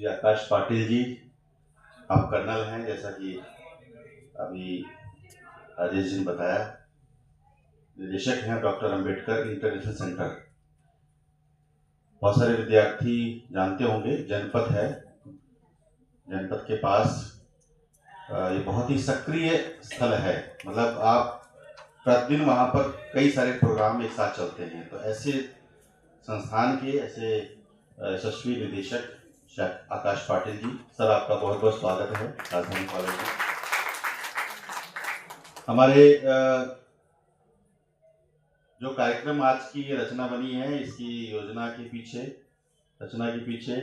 श्री आकाश पाटिल जी, आप कर्नल हैं, जैसा कि अभी राजेश जी ने बताया। निदेशक हैं डॉक्टर अंबेडकर इंटरनेशनल सेंटर। बहुत सारे विद्यार्थी जानते होंगे, जनपद है, जनपद के पास ये बहुत ही सक्रिय स्थल है। मतलब आप प्रतिदिन वहाँ पर कई सारे प्रोग्राम एक साथ चलते हैं। तो ऐसे संस्थान के ऐसे यशस्वी निदेशक आकाश पाटिल जी, सर आपका बहुत बहुत स्वागत है राजधानी कॉलेज में। हमारे जो कार्यक्रम आज की ये रचना बनी है, इसकी योजना के पीछे, रचना के पीछे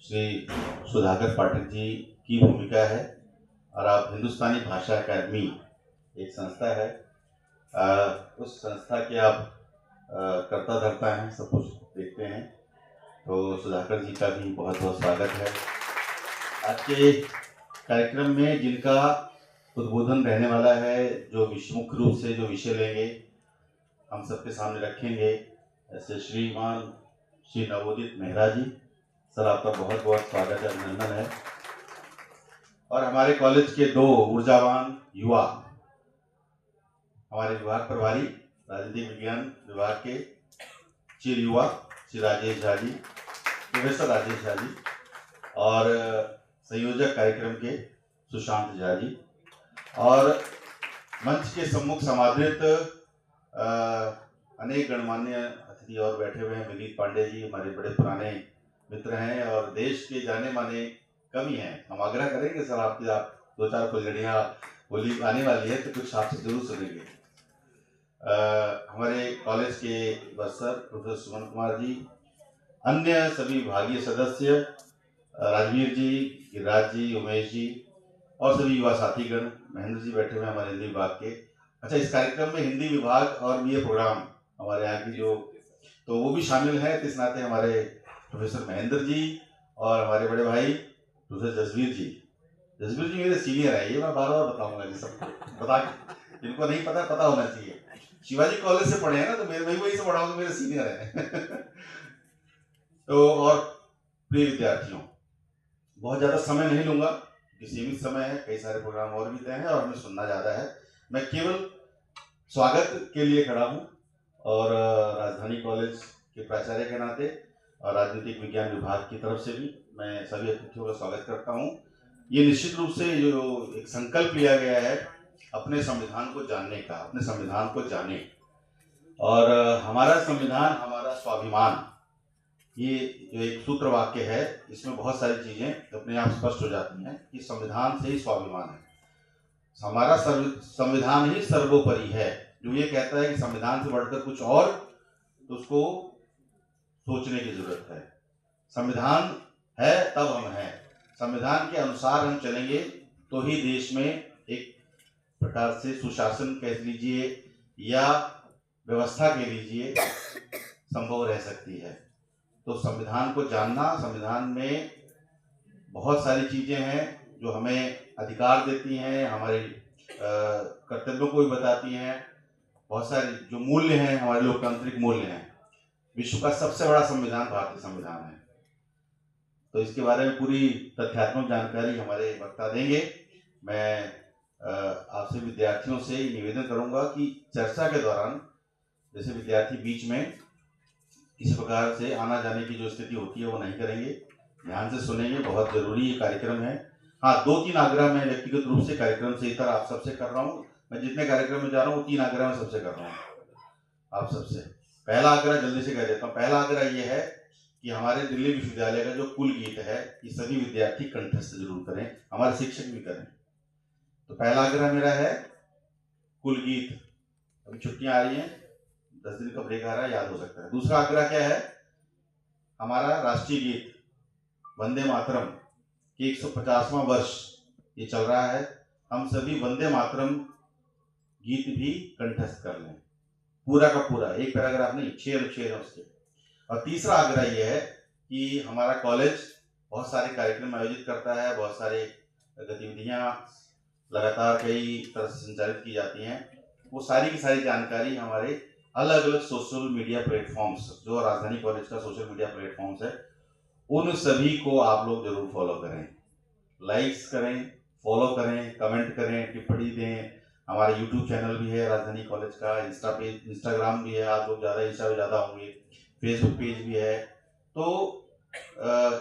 श्री सुधाकर पाठक जी की भूमिका है। और आप हिंदुस्तानी भाषा अकादमी एक संस्था है, उस संस्था के आप कर्ता धर्ता हैं, सब कुछ देखते हैं। तो सुधाकर जी का भी बहुत बहुत स्वागत है। आज के कार्यक्रम में जिनका उद्बोधन रहने वाला है, जो मुख्य रूप से जो विषय लेंगे, हम सबके सामने रखेंगे, ऐसे श्रीमान श्री नवोदित मेहरा जी, सर आपका बहुत बहुत स्वागत है, अभिनंदन है। और हमारे कॉलेज के दो ऊर्जावान युवा, हमारे विभाग प्रभारी राजनीतिक विज्ञान विभाग के चिर युवा श्री राजेश झा जी, प्रोफेसर राजेश झा जी, और संयोजक कार्यक्रम के सुशांत झा जी, और मंच के सम्मुख समादृत अनेक गणमान्य अतिथि और बैठे हुए हैं। विनीत पांडे जी हमारे बड़े पुराने मित्र हैं और देश के जाने माने कवि हैं। हम आग्रह करेंगे सर आप दो चार फुलझड़ियाँ बोली आने वाली है तो कुछ आपसे जरूर सुनेंगे। हमारे कॉलेज के बस्तर प्रोफेसर सुमन कुमार जी, अन्य सभी विभागीय सदस्य राजवीर जी, गिरिराज जी, उमेश जी, और सभी युवा साथीगण, महेंद्र जी बैठे हुए हमारे हिंदी विभाग के। अच्छा, इस कार्यक्रम में हिंदी विभाग और भी ये प्रोग्राम हमारे यहाँ की जो, तो वो भी शामिल है। इस नाते हमारे प्रोफेसर महेंद्र जी और हमारे बड़े भाई प्रोफेसर जसवीर जी मेरे सीनियर है, ये मैं बार बार बताऊंगा जी सबको, बता जिनको नहीं पता होना चाहिए। शिवाजी कॉलेज से पढ़े हैं ना, तो मेरे वही से पढ़ा हूँ, मेरे सीनियर है। तो और प्रिय विद्यार्थियों, बहुत ज़्यादा समय नहीं लूंगा, सीमित समय है, कई सारे प्रोग्राम और भी तय हैं और हमें सुनना ज़्यादा है। मैं केवल स्वागत के लिए खड़ा हूँ और राजधानी कॉलेज के प्राचार्य के नाते और राजनीतिक विज्ञान विभाग की तरफ से भी मैं सभी अतिथियों का स्वागत करता हूँ। ये निश्चित रूप से जो एक संकल्प लिया गया है अपने संविधान को जानने का, अपने संविधान को जाने, और हमारा संविधान हमारा स्वाभिमान, ये जो एक सूत्र वाक्य है, इसमें बहुत सारी चीजें अपने आप स्पष्ट हो जाती हैं कि संविधान से ही स्वाभिमान है। हमारा संविधान ही सर्वोपरि है। जो ये कहता है कि संविधान से बढ़कर कुछ और, तो उसको सोचने की जरूरत है। संविधान है तब हम हैं, संविधान के अनुसार हम चलेंगे तो ही देश में एक प्रकार से सुशासन कह लीजिए या व्यवस्था कह लीजिए संभव रह सकती है। तो संविधान को जानना, संविधान में बहुत सारी चीजें हैं जो हमें अधिकार देती हैं, हमारे कर्तव्यों को भी बताती हैं। बहुत सारे जो मूल्य हैं, हमारे लोकतांत्रिक मूल्य हैं। विश्व का सबसे बड़ा संविधान भारतीय संविधान है। तो इसके बारे में पूरी तथ्यात्मक जानकारी हमारे वक्ता देंगे। मैं आपसे विद्यार्थियों से निवेदन करूंगा कि चर्चा के दौरान जैसे विद्यार्थी बीच में किसी प्रकार से आना जाने की जो स्थिति होती है वो नहीं करेंगे, ध्यान से सुनेंगे, बहुत जरूरी ये कार्यक्रम है। हाँ, 2-3 आग्रह मैं व्यक्तिगत रूप से कार्यक्रम से इतर आप सबसे कर रहा हूँ। मैं जितने कार्यक्रम में जा रहा हूँ 3 आग्रह मैं सबसे कर रहा हूँ, आप सबसे। पहला आग्रह जल्दी से कह देता हूँ। पहला आग्रह ये है कि हमारे दिल्ली विश्वविद्यालय का जो कुल गीत है, ये सभी विद्यार्थी कंठस्थ जरूर करें, हमारे शिक्षक भी करें। तो पहला आग्रह मेरा है कुल गीत। अभी छुट्टियां आ रही हैं, 10 दिन का ब्रेक आ रहा है, याद हो सकता है। दूसरा आग्रह क्या है, हमारा राष्ट्रीय गीत वंदे मातरम की 150वां वर्ष ये चल रहा है, हम सभी वंदे मातरम गीत भी कंठस्थ कर लें, पूरा का पूरा, एक पैराग्राफ नहीं, 6 अनुच्छेद है उसके। और तीसरा आग्रह यह है कि हमारा कॉलेज बहुत सारे कार्यक्रम आयोजित करता है, बहुत सारे गतिविधियां लगातार कई तरह से संचालित की जाती हैं। वो सारी की सारी जानकारी हमारे अलग अलग सोशल मीडिया प्लेटफॉर्म्स, जो राजधानी कॉलेज का सोशल मीडिया प्लेटफॉर्म्स है, उन सभी को आप लोग जरूर फॉलो करें, लाइक्स करें, फॉलो करें, कमेंट करें, टिप्पणी दें। हमारा यूट्यूब चैनल भी है राजधानी कॉलेज का, इंस्टाग्राम भी है, आप लोग ज़्यादा इंस्टा पे ज़्यादा होंगे, फेसबुक पेज भी है। तो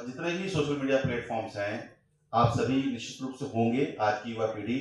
जितने भी सोशल मीडिया प्लेटफॉर्म्स हैं, आप सभी निश्चित रूप से होंगे। आज की युवा पीढ़ी